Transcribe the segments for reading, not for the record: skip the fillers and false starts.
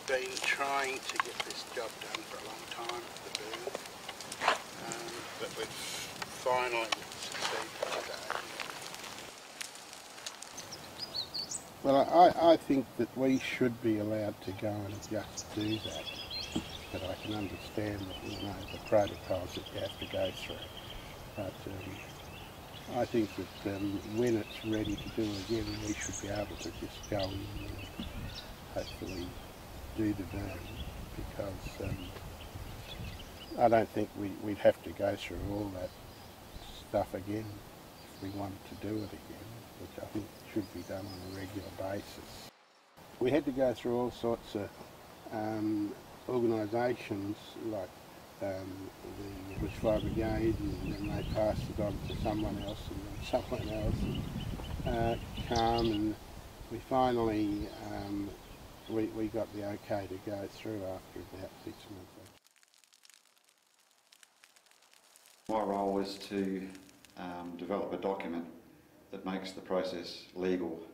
been trying to get this job done for a long time, the burn, but we've finally succeeded today. Well, I think that we should be allowed to go and just do that, but I can understand that, you know, the protocols that you have to go through. But I think that when it's ready to do again, we should be able to just go in and hopefully do the burn, because I don't think we'd have to go through all that stuff again if we wanted to do it again, which I think should be done on a regular basis. We had to go through all sorts of organisations like the Bushfire Brigade, and then they passed it on to someone else, and then someone else, and CALM, and we finally we got the okay to go through after about 6 months. My role was to develop a document that makes the process legal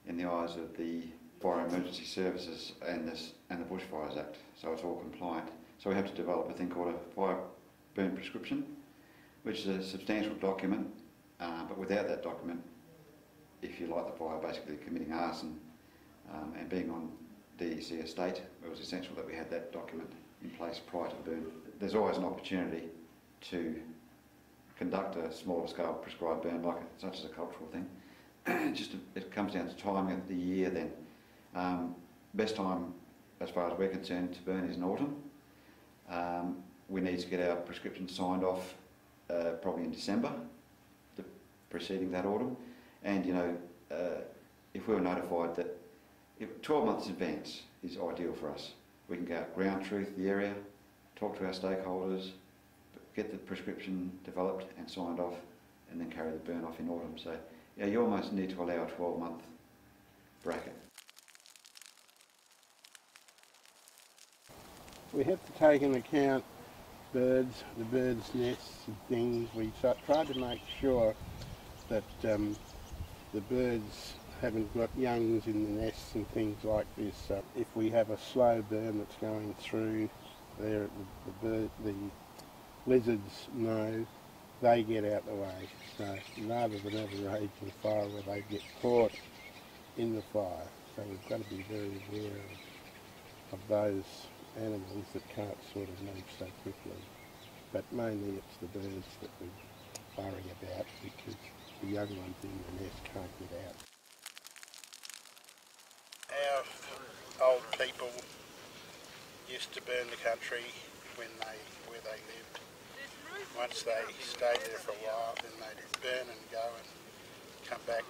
in the eyes of the Fire Emergency Services and the Bushfires Act, so it's all compliant. So we have to develop a thing called a fire burn prescription, which is a substantial document, but without that document, if you light the fire basically committing arson and being on DEC estate, it was essential that we had that document in place prior to the burn. There's always an opportunity to conduct a smaller scale prescribed burn, like such as a cultural thing. It comes down to timing of the year then. Best time, as far as we're concerned, to burn is in autumn. We need to get our prescription signed off probably in December, preceding that autumn. And you know, if we were notified that 12 months in advance is ideal for us. We can go out, ground truth the area, talk to our stakeholders, get the prescription developed and signed off, and then carry the burn off in autumn. So yeah, you almost need to allow a 12-month bracket. We have to take into account the birds' nests and things. We try to make sure that the birds haven't got youngs in the nests and things like this. If we have a slow burn that's going through there, the lizards know, they get out the way. So rather than have a raging fire where they get caught in the fire, so we've got to be very aware of those animals that can't sort of move so quickly. But mainly it's the birds that we worry about, because the young ones in the nest can't get out. Our old people used to burn the country where they lived. Once they stayed there for a while, then they'd burn and go and come back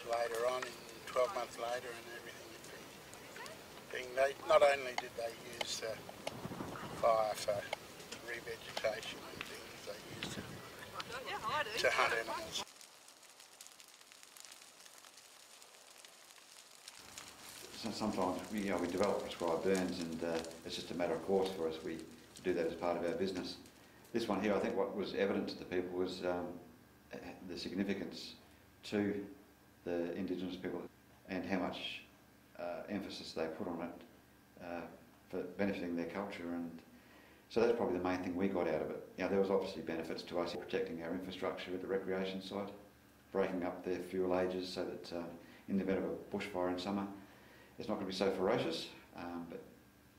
later on, 12 months later, and everything would be. Not only did they use the fire for revegetation and things, they used it to hunt animals. So sometimes we develop prescribed burns, and it's just a matter of course for us. We do that as part of our business. This one here, I think what was evident to the people was the significance to the Indigenous people and how much emphasis they put on it for benefiting their culture, and so that's probably the main thing we got out of it. There was obviously benefits to us protecting our infrastructure at the recreation site, breaking up their fuel ages so that in the event of a bushfire in summer, it's not going to be so ferocious, but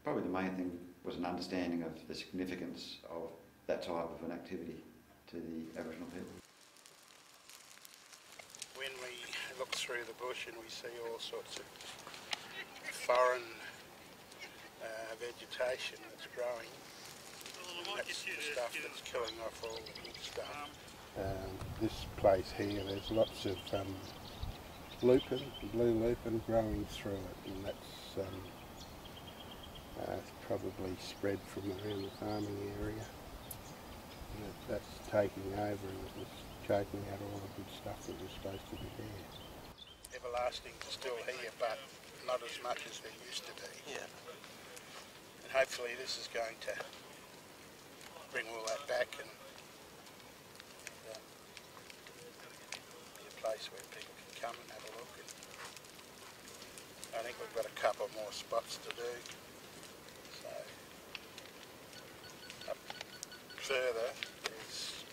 probably the main thing was an understanding of the significance of that type of an activity to the Aboriginal people. When we look through the bush and we see all sorts of foreign vegetation that's growing, that's the stuff that's killing off all the good stuff. This place here, there's lots of lupin, blue lupin growing through it, and that's probably spread from around the farming area. And that's taking over, and it was choking out all the good stuff that was supposed to be there. Everlasting's still here, but not as much as there used to be. Yeah. And hopefully this is going to bring all that back and be a place where people can come and have a look. And I think we've got a couple more spots to do. So up further is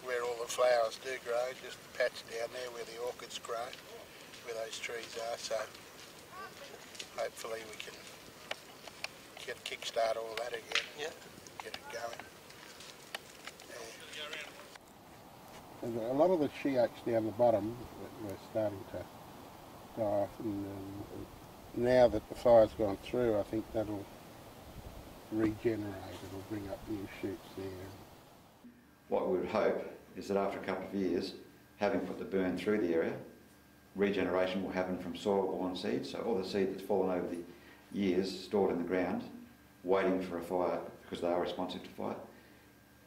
where all the flowers do grow, just a patch down there where the orchids grow, where those trees are. So hopefully we can kickstart all that again. Yeah. Get it going. Yeah. A lot of the she oaks down the bottom were starting to die off, and now that the fire's gone through, I think that'll regenerate. It'll bring up new shoots there. What we would hope is that after a couple of years, having put the burn through the area, regeneration will happen from soil-borne seed. So all the seed that's fallen over the years, stored in the ground, waiting for a fire because they are responsive to fire,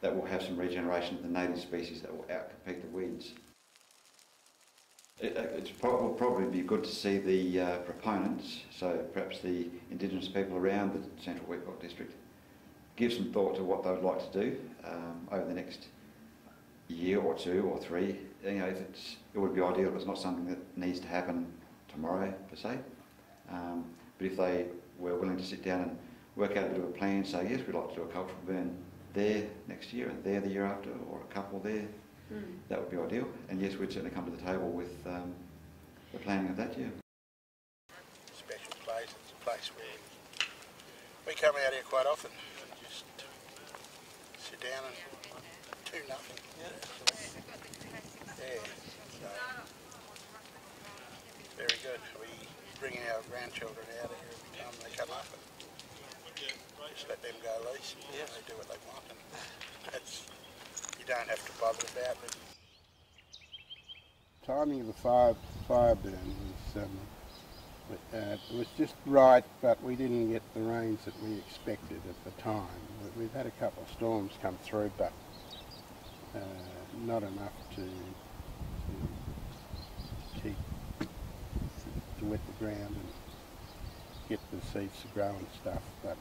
that will have some regeneration of the native species that will outcompete the weeds. It will probably be good to see the proponents, so perhaps the Indigenous people around the Central Wheatbelt district, give some thought to what they would like to do over the next year or two or three. You know, it would be ideal if it's not something that needs to happen tomorrow per se, but if they were willing to sit down and work out a bit of a plan, say yes, we'd like to do a cultural burn there next year and there the year after, or a couple there, that would be ideal. And yes, we'd certainly come to the table with the planning of that year. Special place, it's a place where we come out here quite often and just sit down and do nothing. Yeah. So, very good. We bring our grandchildren out here every time they come up and just let them go loose. Yeah. They do what they want, and you don't have to bother about it. Timing of the fire burn was just right, but we didn't get the rains that we expected at the time. We've had a couple of storms come through, but not enough to wet the ground and get the seeds to grow and stuff. But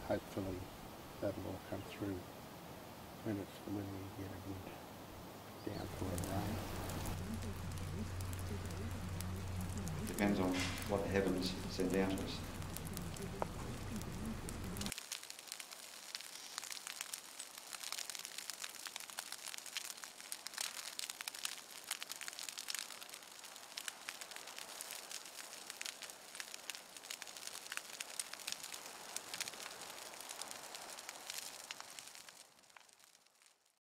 hopefully that'll all come through when we get a good downpour of rain. Depends on what the heavens send down to us.